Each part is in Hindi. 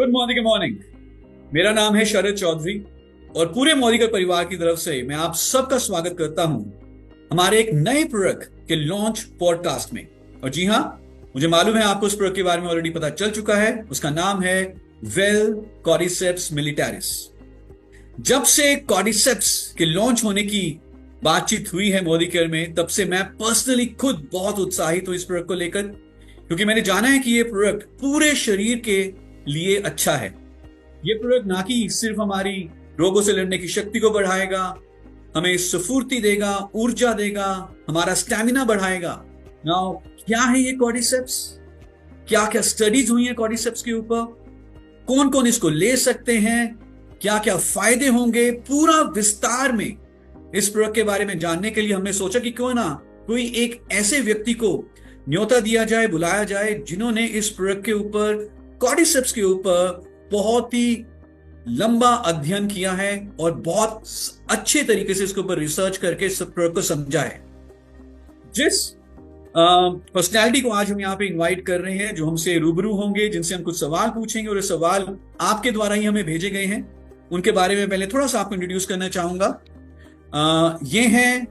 Good morning morning. मेरा नाम है शरद चौधरी और पूरे मौलिकर परिवार की तरफ से मैं आप सबका स्वागत करता हूं हमारे एक नए प्रोडक्ट के लॉन्च पॉडकास्ट में। और जी हां, मुझे मालूम है आपको उस प्रोडक्ट के बारे में ऑलरेडी पता चल चुका है। उसका नाम है वेल कॉर्डिसेप्स मिलिटैरिस। जब से कॉर्डिसेप्स के लॉन्च होने की बातचीत हुई है मौलिकर में, तब से मैं पर्सनली खुद बहुत उत्साहित हूं इस प्रोडक्ट को लेकर, क्योंकि मैंने जाना है कि यह प्रोडक्ट पूरे शरीर के लिए अच्छा है। यह प्रोडक्ट ना कि सिर्फ हमारी रोगों से लड़ने की शक्ति को बढ़ाएगा, हमें स्फूर्ति देगा, ऊर्जा देगा, हमारा स्टैमिना बढ़ाएगा। नाउ क्या है ये कॉर्डिसेप्स? क्या क्या स्टडीज हुई हैं कॉर्डिसेप्स के ऊपर? कौन कौन इसको ले सकते हैं? क्या क्या फायदे होंगे? पूरा विस्तार में इस प्रोडक्ट के बारे में जानने के लिए हमने सोचा कि क्यों ना कोई एक ऐसे व्यक्ति को न्योता दिया जाए, बुलाया जाए, जिन्होंने इस प्रोडक्ट के ऊपर, कॉर्डिसेप्स के ऊपर बहुत ही लंबा अध्ययन किया है और बहुत अच्छे तरीके से इसके ऊपर रिसर्च करके इस प्रोडक्ट को समझा है। जिस पर्सनैलिटी को आज हम यहाँ पे इनवाइट कर रहे हैं, जो हमसे रूबरू होंगे, जिनसे हम कुछ सवाल पूछेंगे और ये सवाल आपके द्वारा ही हमें भेजे गए हैं, उनके बारे में पहले थोड़ा सा आपको इंट्रोड्यूस करना चाहूंगा। ये हैं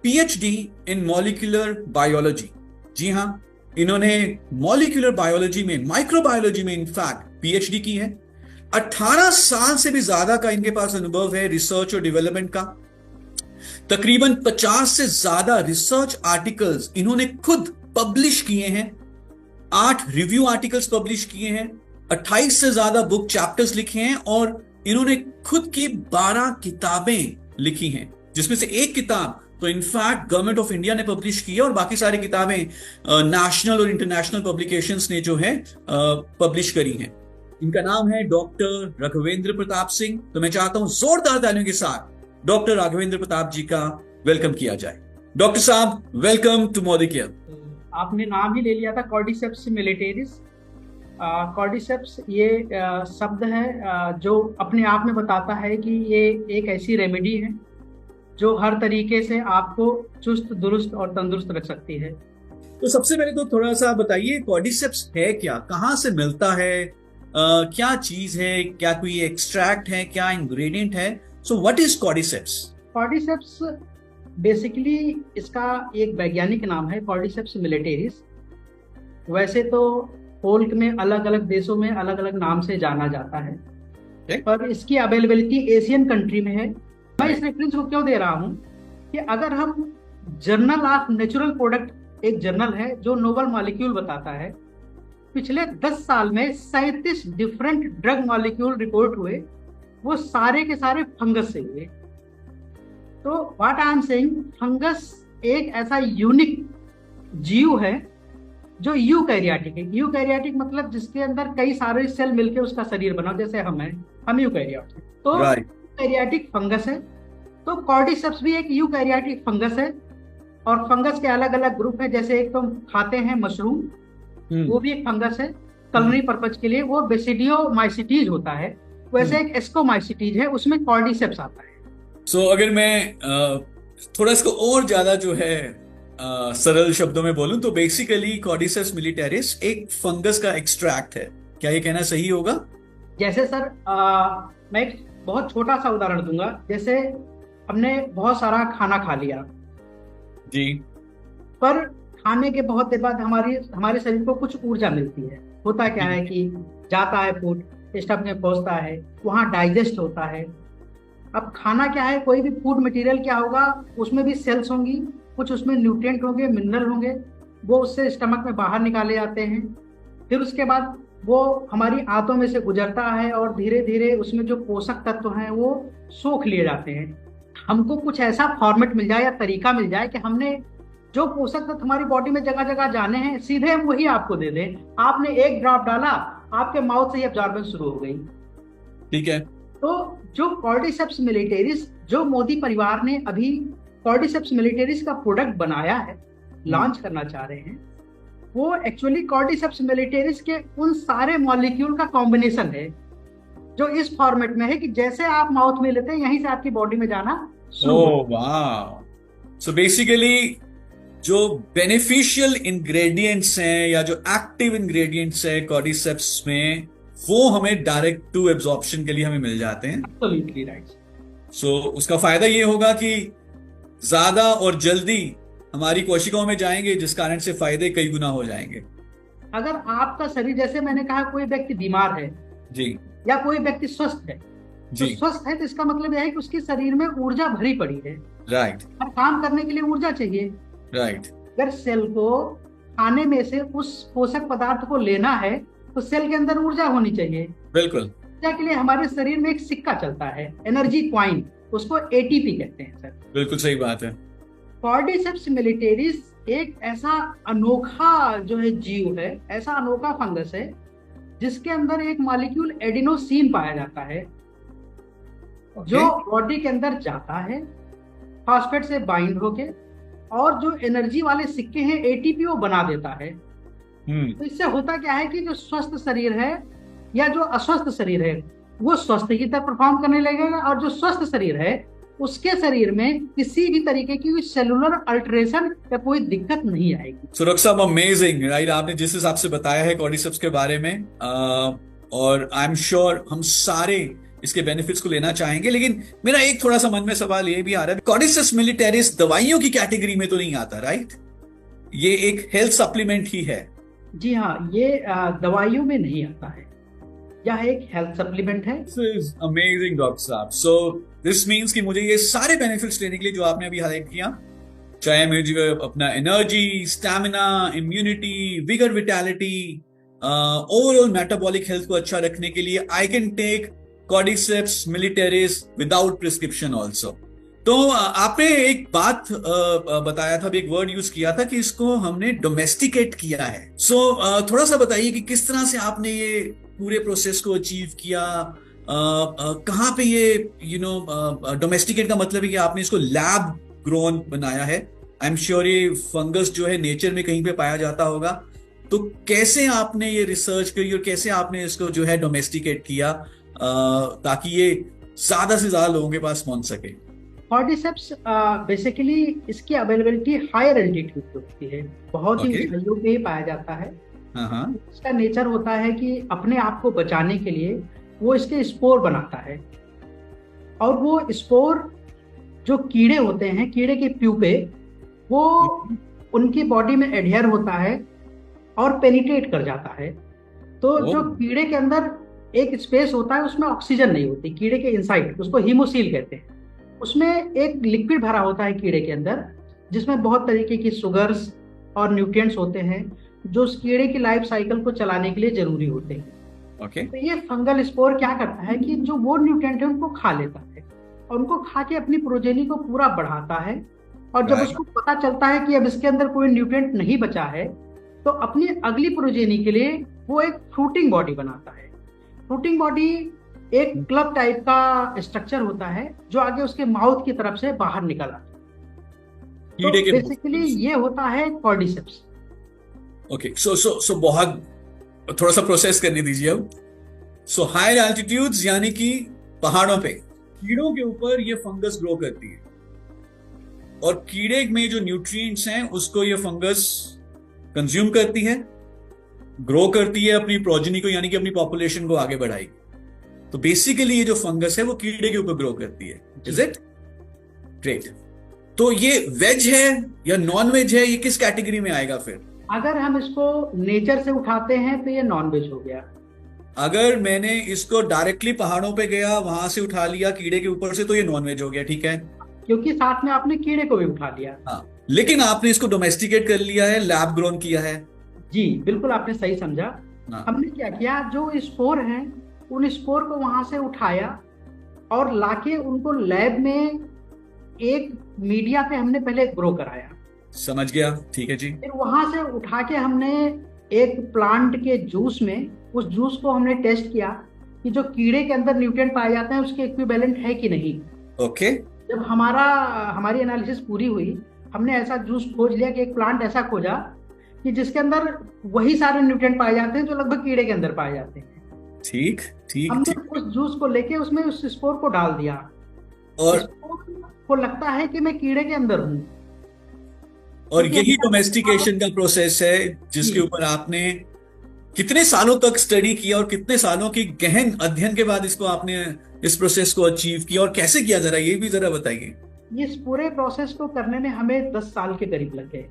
पीएचडी इन मॉलिक्यूलर बायोलॉजी। जी हाँ, इन्होंने मॉलिक्यूलर बायोलॉजी में, माइक्रोबायोलॉजी में इनफैक्ट पीएचडी की है। 18 साल से भी ज्यादा का इनके पास अनुभव है रिसर्च और डेवलपमेंट का। तकरीबन 50 से ज्यादा रिसर्च आर्टिकल्स इन्होंने खुद पब्लिश किए हैं। 8 रिव्यू आर्टिकल्स पब्लिश किए हैं, 28 से ज्यादा बुक चैप्टर्स लिखे हैं और इन्होंने खुद की 12 किताबें लिखी हैं, जिसमें से एक किताब तो इनफैक्ट गवर्नमेंट ऑफ इंडिया ने पब्लिश की है और बाकी सारी किताबें नेशनल और इंटरनेशनल पब्लिकेशंस ने जो है पब्लिश करी हैं। इनका नाम है डॉक्टर राघवेंद्र प्रताप सिंह। तो मैं चाहता हूं जोरदार तालियों के साथ डॉक्टर राघवेंद्र प्रताप जी का वेलकम किया जाए। डॉक्टर साहब, वेलकम टू मॉलिक्यूलर। आपने नाम ही ले लिया था, कॉर्डिसेप्स मिलिटेरिस। कॉर्डिसेप्स ये शब्द है जो अपने आप में बताता है कि ये एक ऐसी रेमेडी है जो हर तरीके से आपको चुस्त दुरुस्त और तंदुरुस्त रख सकती है। तो सबसे पहले तो थोड़ा सा बताइए, कॉर्डिसेप्स है क्या, कहाँ से मिलता है, क्या चीज है, क्या कोई एक्सट्रैक्ट है, क्या इंग्रेडिएंट है? So what is cordyceps? Cordyceps basically इसका एक वैज्ञानिक नाम है, कॉर्डिसेप्स मिलिटेरिस। वैसे तो फोल्क में अलग अलग देशों में अलग अलग नाम से जाना जाता है, पर इसकी अवेलेबिलिटी एशियन कंट्री में है। मैं इस रेफरेंस को क्यों दे रहा हूँ कि अगर हम जर्नल ऑफ नेचुरल प्रोडक्ट, एक जर्नल है जो नोबल मॉलिक्यूल बताता है, पिछले 10 साल में 37 डिफरेंट ड्रग मॉलिक्यूल रिपोर्ट हुए, वो सारे के सारे फंगस से हुए। तो what I am saying, fungus एक ऐसा यूनिक जीव है जो यूकैरियोटिक है। यूकैरियोटिक मतलब जिसके अंदर कई सारे सेल मिलकर उसका शरीर बना, जैसे हम हैं, हम यूकैरियोटिक। तो यूकैरियोटिक फंगस है। तो कॉर्डिसेप्स भी एक यूकैरियोटिक फंगस है और फंगस के अलग अलग ग्रुप है। जैसे एक तो खाते हैं मशरूम, वो भी एक फंगस है कलनरी पर्पज के लिए, वो बेसिडियोमाइसिटीज होता है। वैसे एक एस्कोमाइसिटीज है, उसमें कॉर्डिसेप्स आता है। सो अगर मैं थोड़ा इसको और ज्यादा जो है सरल शब्दों में बोलूं तो बेसिकली कॉर्डिसेप्स मिलिटेरिस एक फंगस का एक्सट्रैक्ट है। क्या ये कहना सही होगा? जैसे सर मैं एक बहुत छोटा सा उदाहरण दूंगा। जैसे हमने बहुत सारा खाना खा लिया जी, पर खाने के बहुत देर बाद हमारे शरीर को कुछ ऊर्जा मिलती है। होता क्या है कि जाता है फूड, स्टमक में पहुंचता है, वहां डाइजेस्ट होता है। अब खाना क्या है, कोई भी फूड मटेरियल क्या होगा, उसमें भी सेल्स होंगी, कुछ उसमें न्यूट्रिएंट होंगे, मिनरल होंगे, वो उससे स्टमक में बाहर निकाले जाते हैं। फिर उसके बाद वो हमारी आंतों में से गुजरता है और धीरे धीरे उसमें जो पोषक तत्व हैं वो सोख लिए जाते हैं। हमको कुछ ऐसा फॉर्मेट मिल जाए या तरीका मिल जाए कि हमने जो पोषक तत्व हमारी बॉडी में जगह जगह जाने हैं, सीधे हम वही आपको दे दें। आपने एक ड्रॉप डाला, आपके माउथ से ही एब्जॉर्बेंस शुरू हो गई। ठीक है। तो जो कॉर्डिसेप्स मिलिटेरिस, जो मोदी परिवार ने अभी कॉर्डिसेप्स मिलिटेरिस का प्रोडक्ट बनाया है, लॉन्च करना चाह रहे हैं, वो एक्चुअली कॉर्डिसेप्स मिलिटेरिस के उन सारे मॉलिक्यूल का कॉम्बिनेशन है जो इस फॉर्मेट में है कि जैसे आप माउथ में लेते हैं, यहीं से आपकी बॉडी में जाना शुरू होता है। सो बेसिकली जो बेनिफिशियल इंग्रेडिएंट्स हैं या जो एक्टिव इंग्रेडिएंट्स हैं कॉर्डिसेप्स में, वो हमें डायरेक्ट टू एब्जॉर्प्शन के लिए हमें मिल जाते हैं। Absolutely right. सो उसका फायदा ये होगा कि ज्यादा और जल्दी हमारी कोशिकाओं में जाएंगे, जिस कारण से फायदे कई गुना हो जाएंगे। अगर आपका शरीर, जैसे मैंने कहा, कोई व्यक्ति बीमार है जी या कोई व्यक्ति स्वस्थ है, तो जी स्वस्थ है तो इसका मतलब यह है कि उसके शरीर में ऊर्जा भरी पड़ी है राइट और काम करने के लिए ऊर्जा चाहिए। राइट अगर सेल को खाने में से उस पोषक पदार्थ को लेना है तो सेल के अंदर ऊर्जा होनी चाहिए। बिल्कुल ऊर्जा के लिए हमारे शरीर में एक सिक्का चलता है, एनर्जी क्वाइन, उसको एटीपी कहते हैं सर। बिल्कुल सही बात है। कॉर्डिसेप्स मिलिटेरिस एक ऐसा अनोखा जो है जीव है, ऐसा अनोखा फंगस है जिसके अंदर एक मॉलिक्यूल एडिनोसिन पाया जाता है, जो बॉडी के अंदर जाता है फॉस्फेट से बाइंड होके, और जो एनर्जी वाले सिक्के हैं एटीपी वो बना देता है। तो इससे होता क्या है कि जो स्वस्थ शरीर है या जो अस्वस्थ शरीर है वो स्वस्थ की तरह परफॉर्म करने लगेगा, और जो स्वस्थ शरीर है उसके शरीर में किसी भी तरीके की सेलुलर अल्टरेशन या कोई दिक्कत नहीं आएगी। सुरक्षा साहब, अमेजिंग राइट, आपने जिस हिसाब से बताया है कॉर्डिसेप्स के बारे में, और आई एम श्योर हम सारे इसके बेनिफिट्स को लेना चाहेंगे। लेकिन मेरा एक थोड़ा सा मन में सवाल ये भी आ रहा है, कॉर्डिसेप्स मिलिटेरिस दवाइयों की कैटेगरी में तो नहीं आता, राइट? ये एक हेल्थ सप्लीमेंट ही है। जी हाँ, ये दवाइयों में नहीं आता है, यह एक हेल्थ सप्लीमेंट है। अमेजिंग डॉक्टर साहब। सो दिस मीन्स कि मुझे ये सारे बेनिफिट्स लेने के लिए जो आपने अभी हाईलाइट किया, चाहे मुझे अपना energy, stamina, immunity, vigour, vitality, overall metabolic health को अच्छा रखने के लिए, I can take cordyceps militaris without prescription also. तो आपने एक बात बताया था, एक वर्ड यूज किया था कि इसको हमने डोमेस्टिकेट किया है। सो थोड़ा सा बताइए कि किस तरह से आपने ये पूरे प्रोसेस को अचीव किया, कहाँ पे ये डोमेस्टिकेट का मतलब है कि आपने इसको लैब ग्रोन बनाया है। आई एम श्योर ये फंगस जो है नेचर में कहीं पे पाया जाता होगा, तो कैसे आपने ये रिसर्च करी और कैसे आपने इसको जो है डोमेस्टिकेट किया ताकि ये ज्यादा से ज्यादा लोगों के पास पहुंच सके? कॉर्डिसेप्स बेसिकली इसकी अवेलेबिलिटी हायर एल्टीट्यूड पे होती है, बहुत ही ऊंचाइयों पे पाया जाता है। इसका नेचर होता है कि अपने आप को बचाने के लिए वो इसके स्पोर बनाता है, और वो स्पोर जो कीड़े होते हैं, कीड़े के प्यूपे, वो उनकी बॉडी में एडहेयर होता है और पेनिट्रेट कर जाता है। तो जो कीड़े के अंदर एक स्पेस होता है उसमें ऑक्सीजन नहीं होती, कीड़े के इनसाइड, उसको हीमोसील कहते हैं। उसमें एक लिक्विड भरा होता है कीड़े के अंदर, जिसमें बहुत तरीके की शुगर्स और न्यूट्रिएंट्स होते हैं जो उस कीड़े की लाइफ साइकिल को चलाने के लिए जरूरी होते हैं। तो ये फंगल स्पोर क्या करता है कि जो वो न्यूट्रिएंट है उनको खा लेता है, और उनको खा के अपनी प्रोजेनी को पूरा बढ़ाता है। और जब उसको पता चलता है कि अब इसके अंदर कोई न्यूट्रिएंट नहीं बचा है, तो अपनी अगली प्रोजेनी के लिए वो एक फ्रूटिंग बॉडी बनाता है। फ्रूटिंग बॉडी एक क्लब टाइप का स्ट्रक्चर होता है जो आगे उसके माउथ की तरफ से बाहर निकल आता है। तो बेसिकली ये होता है कॉर्डिसेप्स। ओके, सो बहुत थोड़ा सा प्रोसेस करने दीजिए अब। सो हायर एल्टीट्यूड्स यानी कि पहाड़ों पे कीड़ों के ऊपर ये फंगस ग्रो करती है, और कीड़े में जो न्यूट्रिएंट्स हैं उसको ये फंगस कंज्यूम करती है, ग्रो करती है अपनी प्रोजेनी को, यानी कि अपनी पॉपुलेशन को आगे बढ़ाएगी। तो बेसिकली ये जो फंगस है वो कीड़े के ऊपर ग्रो करती है। Is it? ग्रेट। तो ये वेज है या नॉन वेज है, ये किस कैटेगरी में आएगा फिर? अगर हम इसको नेचर से उठाते हैं तो ये नॉन वेज हो गया। अगर मैंने इसको डायरेक्टली पहाड़ों पे गया, वहां से उठा लिया कीड़े के ऊपर से, तो ये नॉन वेज हो गया, ठीक है? क्योंकि साथ में आपने कीड़े को भी उठा लिया। हाँ, लेकिन आपने इसको डोमेस्टिकेट कर लिया है, लैब ग्रोन किया है। जी बिल्कुल, आपने सही समझा। हमने क्या किया, जो स्पोर हैं उन स्पोर को वहां से उठाया और लाके उनको लैब में एक मीडिया पे हमने पहले ग्रो कराया। समझ गया, ठीक है जी। फिर वहां से उठा के हमने एक प्लांट के जूस में, उस जूस को हमने टेस्ट किया कि जो कीड़े के अंदर न्यूट्रिएंट पाए जाते हैं उसके इक्विवेलेंट है कि नहीं। ओके। जब हमारी एनालिसिस पूरी हुई, हमने ऐसा जूस खोज लिया कि एक प्लांट ऐसा खोजा कि जिसके अंदर वही सारे न्यूट्रिएंट पाए जाते हैं जो लगभग कीड़े के अंदर पाए जाते हैं। ठीक ठीक। हमने उस जूस को लेके उसमें उस स्पोर को डाल दिया, और को लगता है कि मैं कीड़े के अंदर हूँ। और यही डोमेस्टिकेशन का प्रोसेस है जिसके ऊपर आपने कितने सालों तक स्टडी किया और कितने सालों की गहन अध्ययन के बाद इसको आपने इस प्रोसेस को अचीव किया और कैसे किया, जरा ये भी जरा बताइए। इस पूरे प्रोसेस को करने में हमें 10 साल के करीब लग गए।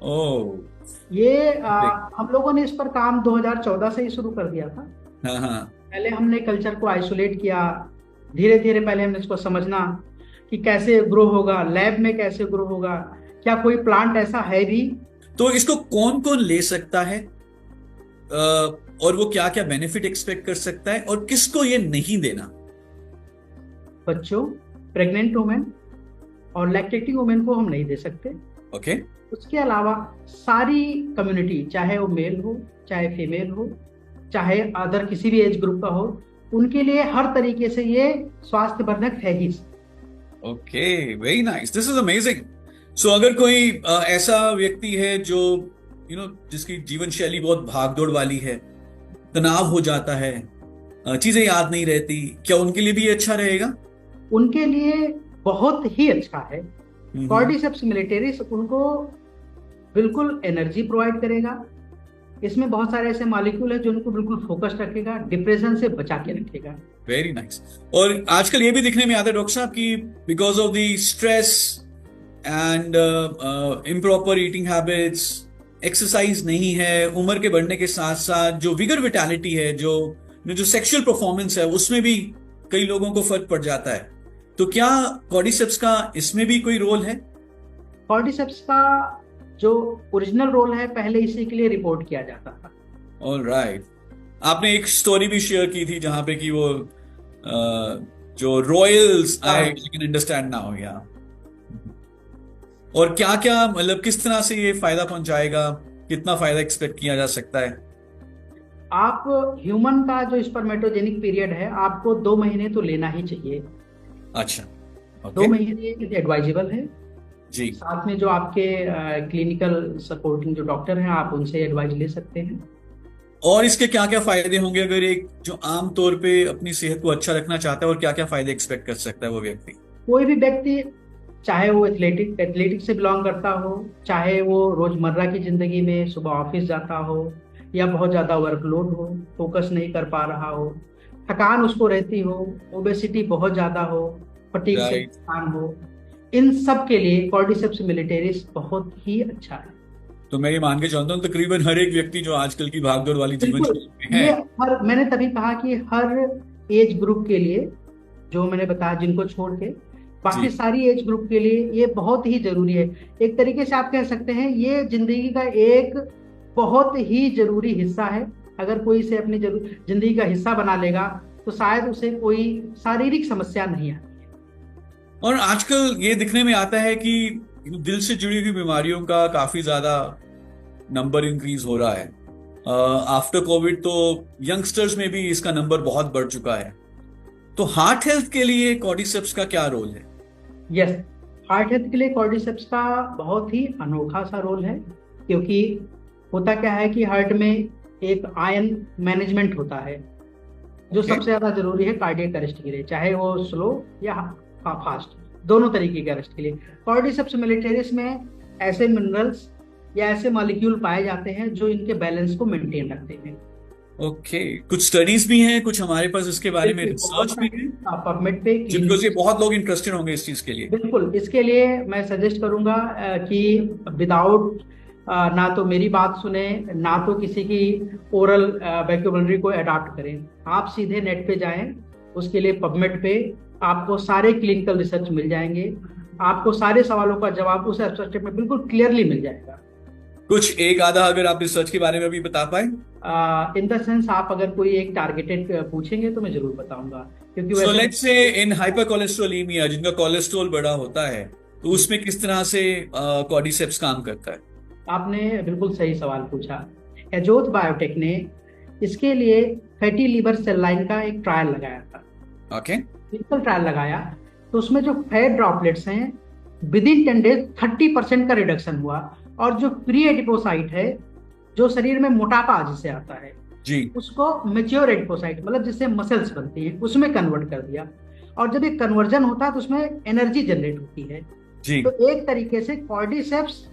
ओह। ये हम लोगों ने इस पर काम 2014 से ही शुरू कर दिया था। हाँ हाँ। पहले हमने कल्चर को आइसोलेट किया, धीरे धीरे पहले हमने इसको समझना कि कैसे ग्रो होगा, लैब में कैसे ग्रो होगा, क्या कोई प्लांट ऐसा है भी। तो इसको कौन कौन ले सकता है और वो क्या क्या बेनिफिट एक्सपेक्ट कर सकता है, और किसको ये नहीं देना? बच्चों, प्रेग्नेंट वुमेन और लैक्टेटिंग वुमेन को हम नहीं दे सकते। ओके। उसके अलावा सारी कम्युनिटी, चाहे वो मेल हो चाहे फीमेल हो चाहे अदर किसी भी एज ग्रुप का हो, उनके लिए हर तरीके से ये स्वास्थ्यवर्धक है ही। Okay, very nice, this is amazing. So अगर कोई ऐसा व्यक्ति है जो जिसकी जीवन शैली बहुत भागदौड़ वाली है, तनाव हो जाता है, चीजें याद नहीं रहती, क्या उनके लिए भी ये अच्छा रहेगा? उनके लिए बहुत ही अच्छा है। कॉर्डिसेप्स मिलिटरीज उनको बिल्कुल एनर्जी प्रोवाइड करेगा। इसमें बहुत सारे ऐसे मॉलिक्यूल है जो उनको बिल्कुल फोकस रखेगा, डिप्रेशन से बचा के रखेगा। Very nice. और आजकल ये भी दिखने में आता है डॉक्टर साहब कि because of the stress and improper eating habits, exercise नहीं है, उम्र के बढ़ने के साथ साथ जो विगर विटालिटी है, जो सेक्सुअल परफॉर्मेंस है, उसमें भी कई लोगों को फर्क पड़ जाता है। तो क्या कॉर्डिसेप्स का इसमें भी कोई रोल है? कॉर्डिसेप्स का जो ओरिजिनल रोल है, पहले इसी के लिए रिपोर्ट किया जाता था। ऑलराइट। आपने एक स्टोरी भी शेयर की थी जहां पे कि वो जो Royals, I can understand now. या और क्या क्या, मतलब किस तरह से ये फायदा पहुंचाएगा, कितना फायदा एक्सपेक्ट किया जा सकता है? आप ह्यूमन का जो स्पर्मेटोजेनिक पीरियड है, आपको 2 महीने तो लेना ही चाहिए। अच्छा, 2 महीने एडवाइजेबल है जी। साथ में जो आपके क्लिनिकल सपोर्टिंग जो डॉक्टर हैं, आप उनसे एडवाइस ले सकते हैं। और इसके क्या क्या फायदे होंगे अगर एक जो आम तौर पे अपनी सेहत को अच्छा रखना चाहता है, और क्या क्या फायदे एक्सपेक्ट कर सकता है वो व्यक्ति? कोई भी व्यक्ति, चाहे वो एथलेटिक से बिलोंग करता हो, चाहे वो रोजमर्रा की जिंदगी में सुबह ऑफिस जाता हो या बहुत ज्यादा वर्कलोड हो, फोकस नहीं कर पा रहा हो, थकान उसको रहती हो, ओबेसिटी बहुत ज्यादा हो, फटीग से थकान हो, इन सब के लिए कॉर्डिसेप्स मिलिटरीज बहुत ही अच्छा है। तो मैं ये मान के चलता हूँ तकरीबन हर एक व्यक्ति जो आजकल की भागदौड़ वाली जीवन शैली में है, मैंने तभी कहा कि हर एज ग्रुप के लिए, जो मैंने बताया जिनको छोड़ के बाकी सारी एज ग्रुप के लिए ये बहुत ही जरूरी है। एक तरीके से आप कह सकते हैं ये जिंदगी का एक बहुत ही जरूरी हिस्सा है। अगर कोई इसे अपनी जिंदगी का हिस्सा बना लेगा तो शायद उसे कोई शारीरिक समस्या नहीं आती। और आजकल ये दिखने में आता है कि दिल से जुड़ी हुई बीमारियों का काफी ज्यादा नंबर इंक्रीज हो रहा है। आफ्टर कोविड तो यंगस्टर्स में भी इसका नंबर बहुत बढ़ चुका है। तो हार्ट हेल्थ के लिए कॉर्डिसेप्स का क्या रोल है? यस, हार्ट हेल्थ के लिए कॉर्डिसेप्स का बहुत ही अनोखा सा रोल है, क्योंकि होता क्या है कि हार्ट में एक आयन मैनेजमेंट होता है जो सबसे ज्यादा जरूरी है कार्डियक अरेस्ट के लिए, चाहे वो स्लो या फास्ट, दोनों तरीके के अरेस्ट के लिए। कॉर्डिसेप्स मिलिटरीज में ऐसे मिनरल्स या ऐसे मॉलिक्यूल पाए जाते हैं जो इनके बैलेंस को मेंटेन रखते हैं। ओके, कुछ स्टडीज भी हैं, कुछ हमारे पास इसके बारे में रिसर्च भी है पबमेड पे, जिनको से बहुत लोग इंटरेस्टेड होंगे इस चीज के लिए। बिल्कुल, इसके लिए मैं सजेस्ट करूंगा कि विदाउट ना तो मेरी बात सुने, ना तो किसी की ओरल वोकैबुलरी को अडॉप्ट करें, आप सीधे नेट पे जाएं। उसके लिए पबमेड पे आपको सारे क्लिनिकल रिसर्च मिल जाएंगे, आपको सारे सवालों का जवाब उस एब्स्ट्रैक्ट में बिल्कुल क्लियरली मिल जाएगा। कुछ एक आधा अगर आप रिसर्च के बारे में भी बता पाए? इन द सेंस, आप अगर कोई एक टारगेटेड पूछेंगे तो मैं जरूर बताऊंगा, क्योंकि so let's say in hypercholesterolemia, जिनका कोलेस्ट्रॉल बड़ा होता है, तो उसमें किस तरह से कॉर्डिसेप्स काम करता है? आपने बिल्कुल सही सवाल पूछा। एजोथ बायोटेक ने इसके लिए फैटी लीवर सेल लाइन का एक ट्रायल लगाया था। ओके, क्लिनिकल ट्रायल लगाया तो उसमें जो फैट ड्रॉपलेट्स हैं विद इन 10 डेज 30% का रिडक्शन हुआ, और जो प्री एडिपोसाइट है, जो शरीर में मोटापा जिसे आता है जी, उसको मैच्योर एडिपोसाइट, मतलब जिससे मसल्स बनती हैं, उसमें कन्वर्ट कर दिया। और जब ये कन्वर्जन होता है तो उसमें एनर्जी जनरेट होती है जी। तो एक तरीके से कॉर्डिसेप्स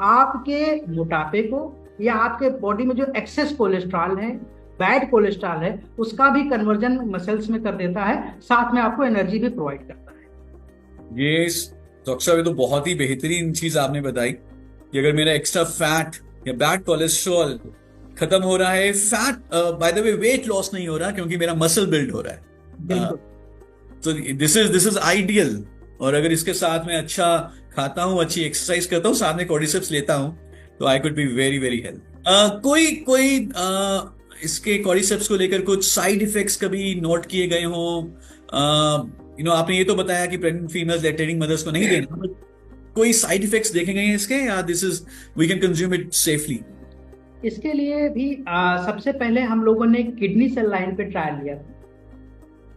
आपके मोटापे को या आपके बॉडी में जो एक्सेस कोलेस्ट्रॉल है, बैड कोलेस्ट्रॉल है, उसका भी कन्वर्जन मसल्स में कर देता है, साथ में आपको एनर्जी भी प्रोवाइड करता है। ये डॉक्टर साहब, ये तो बहुत ही बेहतरीन चीज आपने बताई कि अगर मेरा एक्स्ट्रा फैट या बैड कोलेस्ट्रॉल खत्म हो रहा है, fat by the way weight loss नहीं हो रहा क्योंकि मेरा मसल बिल्ड हो रहा है, बिल्कुल। तो दिस इज आइडियल। और अगर इसके साथ में अच्छा खाता हूं, अच्छी एक्सरसाइज करता हूं, साथ में कॉर्डिसेप्स लेता हूं, तो I could be very very healthy. कोई कोई इसके कॉर्डिसेप्स को लेकर कुछ साइड इफेक्ट्स कभी नोट किए गए हो? आपने ये तो बताया कि प्रेग्नेंट फीमेल्स, लैक्टेटिंग मदर्स को नहीं देना, but कोई साइड इफेक्ट्स देखे गए हैं इसके, या this is we can consume it safely? इसके लिए भी सबसे पहले हम लोगों ने किडनी सेल लाइन पे ट्रायल लिया था।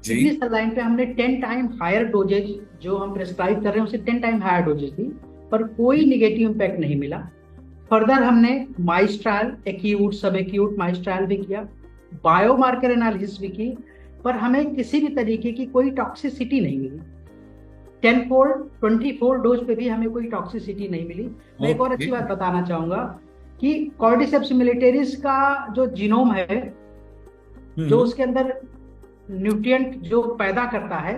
किडनी सेल लाइन पे हमने 10 टाइम हायर डोजेज जो हम प्रेस्क्राइब कर रहे हैं, उसे 10 टाइम हायर डोजेज दी, पर कोई निगेटिव इम्पैक्ट नहीं मिला। फर्दर हमने माइस ट्रायल, एक्यूट, सब एक्यूट माइस ट्रायल भी किया, बायोमार्कर एनालिसिस भी की, पर हमें किसी भी तरीके की कोई टॉक्सिसिटी नहीं मिली। 10 फोल्ड 20 फोल्ड डोज पे भी हमें कोई टॉक्सिसिटी नहीं मिली। मैं एक और अच्छी बात बताना चाहूंगा कि कॉर्डिसेप्स मिलिटेरिस का जो जीनोम है, जो उसके अंदर न्यूट्रिएंट जो पैदा करता है,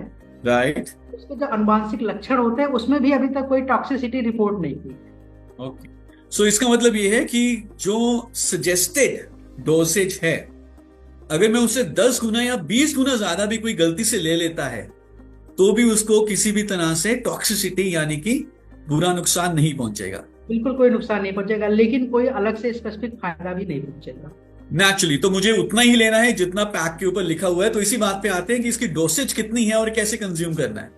राइट, उसके जो अनुवांशिक लक्षण होते हैं, उसमें भी अभी तक कोई टॉक्सिसिटी रिपोर्ट नहीं की। ओके, सो इसका मतलब ये है कि जो सजेस्टेड डोसेज है, अगर मैं उससे 10 गुना या 20 गुना ज्यादा भी कोई गलती से ले लेता है, तो भी उसको किसी भी तरह से टॉक्सिसिटी यानी कि बुरा नुकसान नहीं पहुंचेगा। बिल्कुल कोई नुकसान नहीं पहुंचेगा, लेकिन कोई अलग से स्पेसिफिक फायदा भी नहीं पहुंचेगा। नेचुरली तो मुझे उतना ही लेना है जितना पैक के ऊपर लिखा हुआ है। तो इसी बात पे आते हैं कि इसकी डोसेज कितनी है और कैसे कंज्यूम करना है।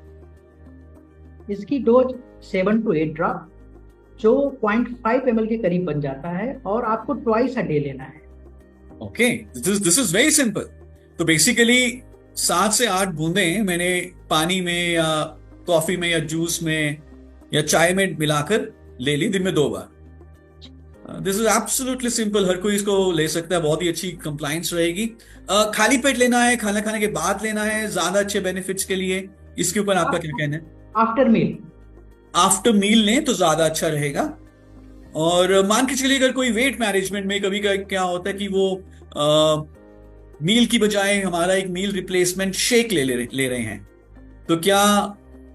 इसकी डोज 7 to 8 ड्रॉप, जो 0.5 ml के करीब बन जाता है, और आपको ट्वाइस अ डे लेना है। Okay, this is very simple. तो बेसिकली 7 से 8 बूंदें मैंने पानी में या कॉफी में या जूस में या चाय में मिलाकर ले ली, दिन में 2 बार। दिस इज एब्सोल्युटली सिंपल, हर कोई इसको ले सकता है, बहुत ही अच्छी कंप्लायंस रहेगी। खाली पेट लेना है, खाना खाने के बाद लेना है ज्यादा अच्छे बेनिफिट्स के लिए, इसके ऊपर आपका क्या कहना है? आफ्टर मील, आफ्टर मील लें तो ज्यादा अच्छा रहेगा। और मान के चलिए अगर कोई वेट मैनेजमेंट में कभी क्या होता है कि वो मील की बजाय हमारा एक मील रिप्लेसमेंट शेक ले रहे हैं, तो क्या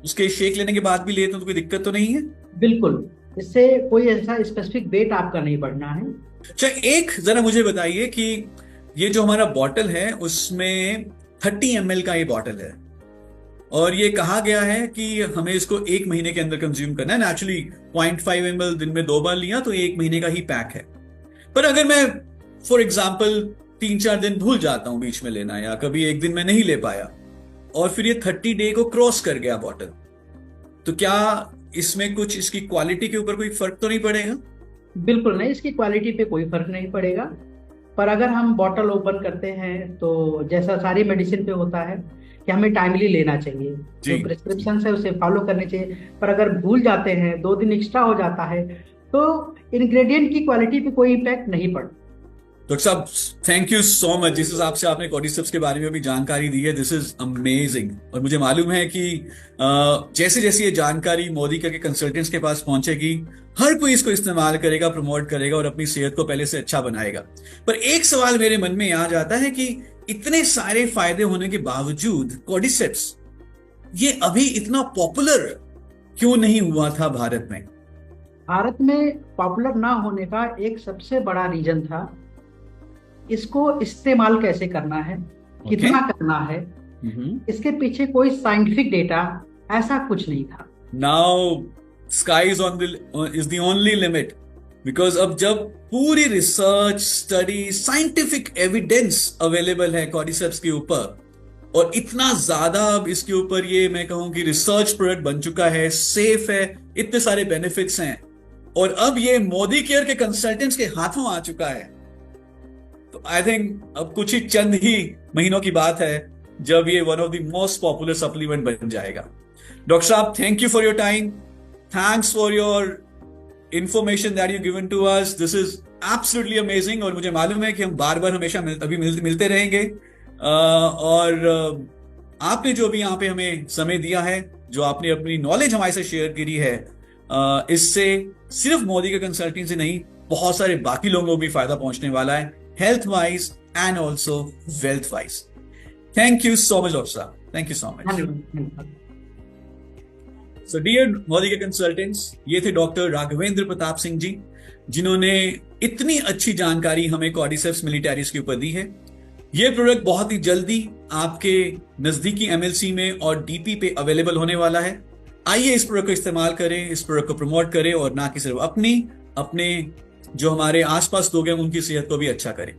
उसके शेक लेने के बाद भी लेते हैं तो कोई दिक्कत तो नहीं है? बिल्कुल, इससे कोई ऐसा स्पेसिफिक वेट आपका नहीं बढ़ना है। अच्छा, एक जरा मुझे बताइए कि ये जो हमारा बॉटल है उसमें 30 ml का ये बॉटल है, और ये कहा गया है कि हमें इसको 1 महीने के अंदर कंज्यूम करना है। नेचुरली 0.5 ml दिन में 2 बार लिया तो 1 महीने का ही पैक है। पर अगर मैं फॉर एग्जाम्पल 3-4 दिन भूल जाता हूं बीच में लेना, या कभी एक दिन में नहीं ले पाया, और फिर ये 30 डे को क्रॉस कर गया बॉटल, तो क्या इसमें कुछ इसकी क्वालिटी के ऊपर कोई फर्क तो नहीं पड़ेगा? बिल्कुल नहीं, इसकी क्वालिटी पे कोई फर्क नहीं पड़ेगा। पर अगर हम बॉटल ओपन करते हैं तो जैसा सारी मेडिसिन पे होता है कि हमें टाइमली लेना चाहिए, जो प्रिस्क्रिप्शन है उसे फॉलो करने चाहिए। पर अगर भूल जाते हैं, 2 दिन एक्स्ट्रा हो जाता है, तो इंग्रेडिएंट की क्वालिटी पे कोई इम्पैक्ट नहीं पड़ता। डॉक्टर साहब, थैंक यू सो मच। जिस हिसाब से आपने कॉर्डिसेप्स के बारे में भी जानकारी दी है, दिस इज अमेजिंग। और मुझे मालूम है कि जैसे जैसे ये जानकारी मोदी के कंसल्टेंट्स के पास पहुंचेगी, हर कोई इसको इस्तेमाल करेगा, प्रमोट करेगा और अपनी सेहत को पहले से अच्छा बनाएगा। पर एक सवाल मेरे मन में आ जाता है कि इतने सारे फायदे होने के बावजूद कॉर्डिसेप्स ये अभी इतना पॉपुलर क्यों नहीं हुआ था भारत में? भारत में पॉपुलर ना होने का एक सबसे बड़ा रीजन था, इसको इस्तेमाल कैसे करना है, कितना करना है, इसके पीछे कोई साइंटिफिक डेटा ऐसा कुछ नहीं था। Now sky is the only limit, because अब जब पूरी research, study, scientific evidence available है कॉर्डिसेप्स के ऊपर, और इतना ज्यादा अब इसके ऊपर ये मैं कहूं कि रिसर्च प्रोडक्ट बन चुका है, सेफ है, इतने सारे बेनिफिट्स हैं, और अब ये मोदी केयर के कंसल्टेंट्स के हाथों आ चुका है, तो आई थिंक अब कुछ ही चंद ही महीनों की बात है जब ये one of the most popular supplement बन जाएगा। डॉक्टर साहब, thank you for your time, thanks for your information that you given to us. This is absolutely amazing, और मुझे मालूम है कि हम बार बार हमेशा मिलते रहेंगे। और आपने जो भी यहाँ पे हमें समय दिया है, जो आपने अपनी नॉलेज हमारे से शेयर करी है, इससे सिर्फ मोदी के कंसल्टेंट से नहीं, बहुत सारे बाकी लोगों को भी फायदा पहुंचने वाला है, health wise and also wealth wise. Thank you so much doctor साहब, थैंक यू सो मच। धन्यवाद। सो डियर मौलिक कंसल्टेंट्स, ये थे डॉक्टर राघवेंद्र प्रताप सिंह जी, जिन्होंने इतनी अच्छी जानकारी हमें कॉर्डिसेप्स मिलिटैरिस के ऊपर दी है। ये प्रोडक्ट बहुत ही जल्दी आपके नजदीकी एमएलसी में और डीपी पे अवेलेबल होने वाला है। आइए इस प्रोडक्ट को इस्तेमाल करें, इस प्रोडक्ट को प्रमोट करें और ना कि सिर्फ अपने जो हमारे आसपास लोग हैं उनकी सेहत को भी अच्छा करें।